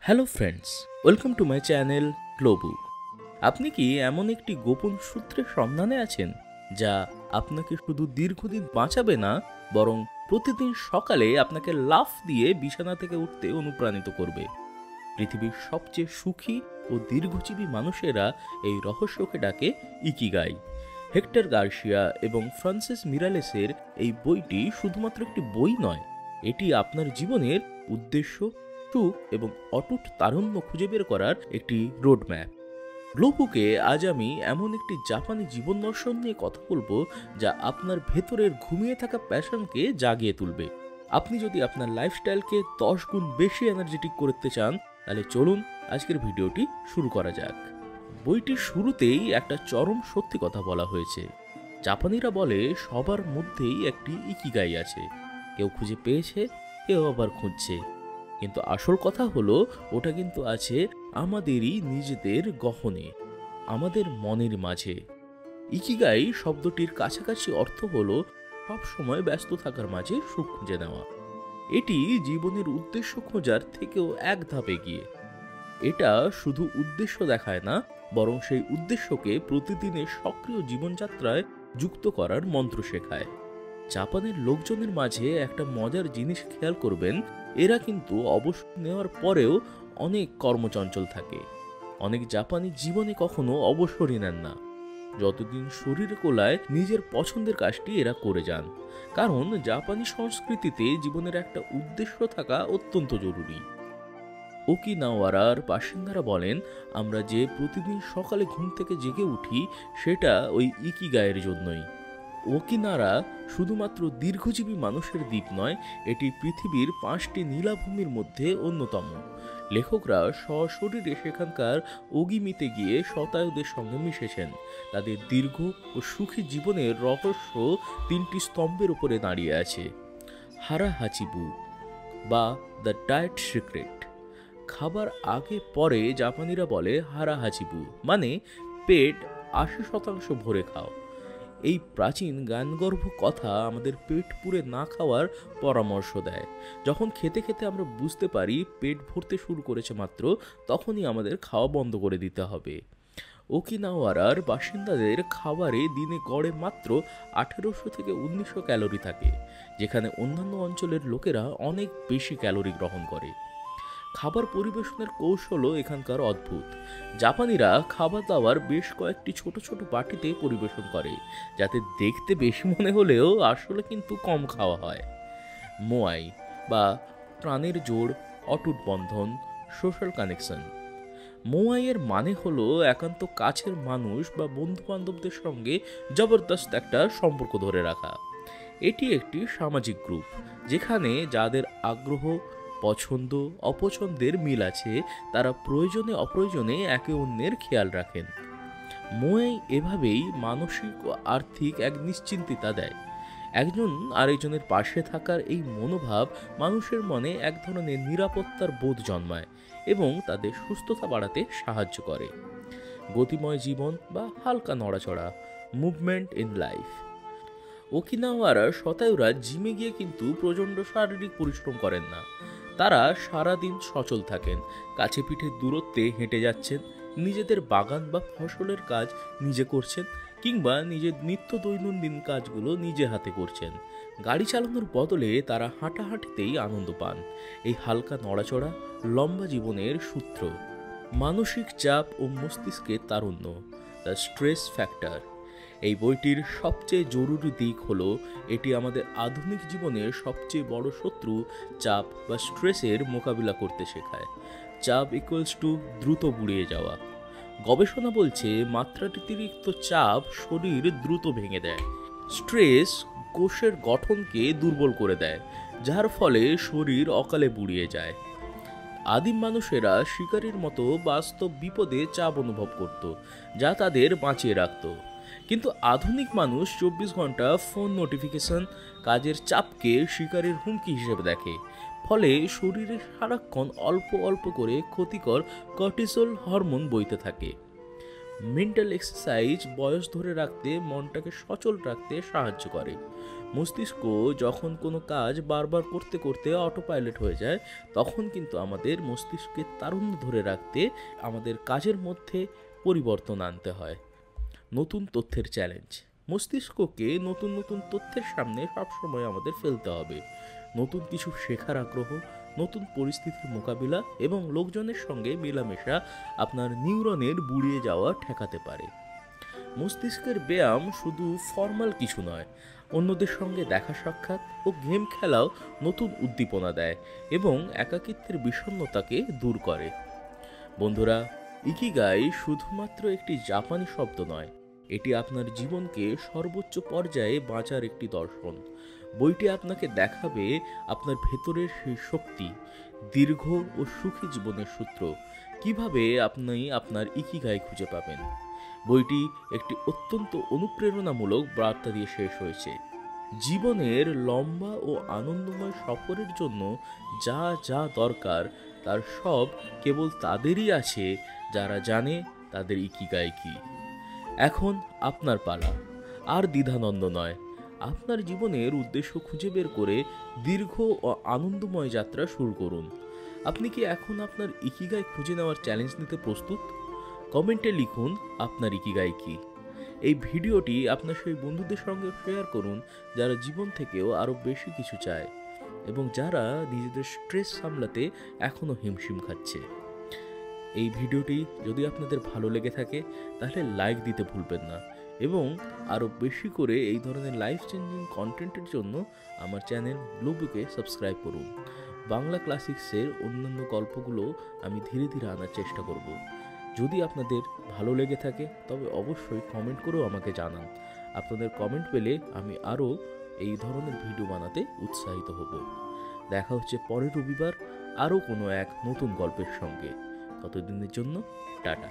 Hello friends, welcome to my channel গ্লোবু। আপনি কি এমন একটি গোপন সূত্রের সন্ধানে আছেন যা আপনাকে শুধু দীর্ঘদিন বাঁচাবে না, বরং প্রতিদিন সকালে আপনাকে লাফ দিয়ে বিছানা থেকে উঠতে অনুপ্রাণিত করবে? পৃথিবীর সবচেয়ে সুখী ও দীর্ঘজীবী মানুষেরা এই রহস্যকে ডাকে ইকিগাই। হেক্টর গার্সিয়া এবং ফ্রান্সিস মিরালেসের এই বইটি শুধুমাত্র একটি বই নয়, এটি আপনার জীবনের উদ্দেশ্য, সুখ এবং অটুট তারুণ্য খুঁজে বের করার একটি রোডম্যাপ। গ্লোবুকে আজ আমি এমন একটি জাপানি জীবন দর্শন নিয়ে কথা বলবো যা আপনার ভেতরের ঘুমিয়ে থাকা প্যাশনকে জাগিয়ে তুলবে। আপনি যদি আপনার লাইফস্টাইলকে 10 গুণ বেশি এনার্জেটিক করতে চান, তাহলে চলুন আজকের ভিডিওটি শুরু করা যাক। বইটির শুরুতেই একটা চরম সত্যি কথা বলা হয়েছে। জাপানিরা বলে সবার মধ্যেই একটি ইকিগাই আছে। কেউ খুঁজে পেয়েছে, কেউ আবার খুঁজছে, কিন্তু আসল কথা হলো ওটা কিন্তু আছে আমাদেরই নিজেদের গহনে, আমাদের মনের মাঝে। ইকিগাই শব্দটির কাছাকাছি অর্থ হলো সব সময় ব্যস্ত থাকার মাঝে সুখ খুঁজে নেওয়া। এটি জীবনের উদ্দেশ্য খোঁজার থেকেও এক ধাপ এগিয়ে। এটা শুধু উদ্দেশ্য দেখায় না, বরং সেই উদ্দেশ্যকে প্রতিদিনের সক্রিয় জীবনযাত্রায় যুক্ত করার মন্ত্র শেখায়। জাপানের লোকজনের মাঝে একটা মজার জিনিস খেয়াল করবেন, এরা কিন্তু অবসর নেওয়ার পরেও অনেক কর্মচঞ্চল থাকে। অনেক জাপানি জীবনে কখনো অবসরই নেন না। যতদিন শরীর কোলায় নিজের পছন্দের কাজটি এরা করে যান, কারণ জাপানি সংস্কৃতিতে জীবনের একটা উদ্দেশ্য থাকা অত্যন্ত জরুরি। ওকিনাওয়ারার বাসিন্দারা বলেন, আমরা যে প্রতিদিন সকালে ঘুম থেকে জেগে উঠি সেটা ওই ইকিগাইয়ের জন্যই। ওকিনারা শুধুমাত্র দীর্ঘজীবী মানুষের দ্বীপ নয়, এটি পৃথিবীর 5টি নীলাভূমির মধ্যে অন্যতম। লেখকরা সশরীরে সেখানকার অগিমিতে গিয়ে শতায়ুদের সঙ্গে মিশেছেন। তাদের দীর্ঘ ও সুখী জীবনের রহস্য 3টি স্তম্ভের উপরে দাঁড়িয়ে আছে। হারা হাচিবু বা দ্য ডায়েট সিক্রেট। খাবার আগে পরে জাপানিরা বলে হারা হাচিবু, মানে পেট 80% ভরে খাও। এই প্রাচীন জ্ঞানগর্ভ কথা আমাদের পেট পুরে না খাওয়ার পরামর্শ দেয়। যখন খেতে খেতে আমরা বুঝতে পারি পেট ভরতে শুরু করেছে মাত্র, তখনই আমাদের খাওয়া বন্ধ করে দিতে হবে। ওকিনাওয়ারার বাসিন্দাদের খাবারে দিনে গড়ে মাত্র 1800 থেকে 1900 ক্যালোরি থাকে, যেখানে অন্যান্য অঞ্চলের লোকেরা অনেক বেশি ক্যালোরি গ্রহণ করে। খাবার পরিবেশনের কৌশলও এখানকার অদ্ভুত। জাপানিরা খাবার দাবার বেশ কয়েকটি ছোট ছোট বাটিতে পরিবেশন করে, যাতে দেখতে বেশি মনে হলেও আসলে কিন্তু কম খাওয়া হয়। মোয়াই বা প্রাণের জোড়, অটুট বন্ধন, সোশ্যাল কানেকশন। মোয়াইয়ের মানে হলো একান্ত কাছের মানুষ বা বন্ধু বান্ধবদের সঙ্গে জবরদস্ত একটা সম্পর্ক ধরে রাখা। এটি একটি সামাজিক গ্রুপ যেখানে যাদের আগ্রহ, পছন্দ, অপছন্দের মিল আছে, তারা প্রয়োজনে অপ্রয়োজনে একে অন্যের খেয়াল রাখেন। মোয়াই এভাবেই মানসিক ও আর্থিক এক নিশ্চিন্তিতা দেয়। একজন আরেকজনের পাশে থাকার এই মনোভাব মানুষের মনে এক ধরনের নিরাপত্তার বোধ জন্মায় এবং তাদের সুস্থতা বাড়াতে সাহায্য করে। গতিময় জীবন বা হালকা নড়াচড়া, মুভমেন্ট ইন লাইফ। ওকিনাওয়ারার শতায়ুরা জিমে গিয়ে কিন্তু প্রচণ্ড শারীরিক পরিশ্রম করেন না। তারা সারাদিন সচল থাকেন, কাছে পিঠে দূরত্বে হেঁটে যাচ্ছেন, নিজেদের বাগান বা ফসলের কাজ নিজে করছেন, কিংবা নিজের নিত্য দৈনন্দিন কাজগুলো নিজে হাতে করছেন। গাড়ি চালানোর বদলে তারা হাঁটাহাঁটিতেই আনন্দ পান। এই হালকা নড়াচড়া লম্বা জীবনের সূত্র। মানসিক চাপ ও মস্তিষ্কের তারুণ্য, দ্য স্ট্রেস ফ্যাক্টর। এই বইটির সবচেয়ে জরুরি দিক হলো এটি আমাদের আধুনিক জীবনের সবচেয়ে বড় শত্রু চাপ বা স্ট্রেসের মোকাবিলা করতে শেখায়। চাপ ইকুয়ালস টু দ্রুত বুড়িয়ে যাওয়া। গবেষণা বলছে মাত্রাতিরিক্ত চাপ শরীর দ্রুত ভেঙে দেয়। স্ট্রেস কোষের গঠনকে দুর্বল করে দেয়, যার ফলে শরীর অকালে বুড়িয়ে যায়। আদিম মানুষেরা শিকারীর মতো বাস্তব বিপদে চাপ অনুভব করত, যা তাদের বাঁচিয়ে রাখত। কিন্তু আধুনিক মানুষ 24 ঘন্টা ফোন নোটিফিকেশন, কাজের চাপকে শিকারের হুমকি হিসেবে দেখে। ফলে শরীরে সারাক্ষণ অল্প অল্প করে ক্ষতিকর কর্টিসল হরমোন বইতে থাকে। মেন্টাল এক্সারসাইজ বয়স ধরে রাখতে, মনটাকে সচল রাখতে সাহায্য করে। মস্তিষ্ক যখন কোনো কাজ বারবার করতে করতে অটো পাইলট হয়ে যায়, তখন কিন্তু আমাদের মস্তিষ্কের তারুণ্য ধরে রাখতে আমাদের কাজের মধ্যে পরিবর্তন আনতে হয়। নতুন তথ্যের চ্যালেঞ্জ। মস্তিষ্ককে নতুন নতুন তথ্যের সামনে সবসময় আমাদের ফেলতে হবে। নতুন কিছু শেখার আগ্রহ, নতুন পরিস্থিতির মোকাবিলা এবং লোকজনের সঙ্গে মেলামেশা আপনার নিউরনের বুড়িয়ে যাওয়া ঠেকাতে পারে। মস্তিষ্কের ব্যায়াম শুধু ফর্মাল কিছু নয়, অন্যদের সঙ্গে দেখা সাক্ষাৎ ও গেম খেলাও নতুন উদ্দীপনা দেয় এবং একাকিত্বের বিষণ্ণতাকে দূর করে। বন্ধুরা, ইকিগাই শুধুমাত্র একটি জাপানি শব্দ নয়, এটি আপনার জীবনকে সর্বোচ্চ পর্যায়ে বাঁচার একটি দর্শন। বইটি আপনাকে দেখাবে আপনার ভেতরের সেই শক্তি, দীর্ঘ ও সুখী জীবনের সূত্র, কিভাবে আপনি আপনার ইকিগাই খুঁজে পাবেন। বইটি একটি অত্যন্ত অনুপ্রেরণামূলক বার্তা দিয়ে শেষ হয়েছে। জীবনের লম্বা ও আনন্দময় সফরের জন্য যা যা দরকার তার সব কেবল তাদেরই আছে যারা জানে তাদের ইকিগাই কি। এখন আপনার পালা, আর দ্বিধাদ্বন্দ্ব নয়। আপনার জীবনের উদ্দেশ্য খুঁজে বের করে দীর্ঘ ও আনন্দময় যাত্রা শুরু করুন। আপনি কি এখন আপনার ইকিগাই খুঁজে নেওয়ার চ্যালেঞ্জ নিতে প্রস্তুত? কমেন্টে লিখুন আপনার ইকিগাই কি। এই ভিডিওটি আপনার সেই বন্ধুদের সঙ্গে শেয়ার করুন যারা জীবন থেকেও আরও বেশি কিছু চায় এবং যারা নিজেদের স্ট্রেস সামলাতে এখনও হিমশিম খাচ্ছে। এই ভিডিওটি যদি আপনাদের ভালো লেগে থাকে তাহলে লাইক দিতে ভুলবেন না এবং আরও বেশি করে এই ধরনের লাইফ চেঞ্জিং কন্টেন্টের জন্য আমার চ্যানেল গ্লোবুকে সাবস্ক্রাইব করুন। বাংলা ক্লাসিক্সের অন্যান্য গল্পগুলো আমি ধীরে ধীরে আনার চেষ্টা করব। যদি আপনাদের ভালো লেগে থাকে তবে অবশ্যই কমেন্ট করেও আমাকে জানান। আপনাদের কমেন্ট পেলে আমি আরও এই ধরনের ভিডিও বানাতে উৎসাহিত হব। দেখা হচ্ছে পরের রবিবার আরও কোনো এক নতুন গল্পের সঙ্গে। ততদিনের জন্য টাটা।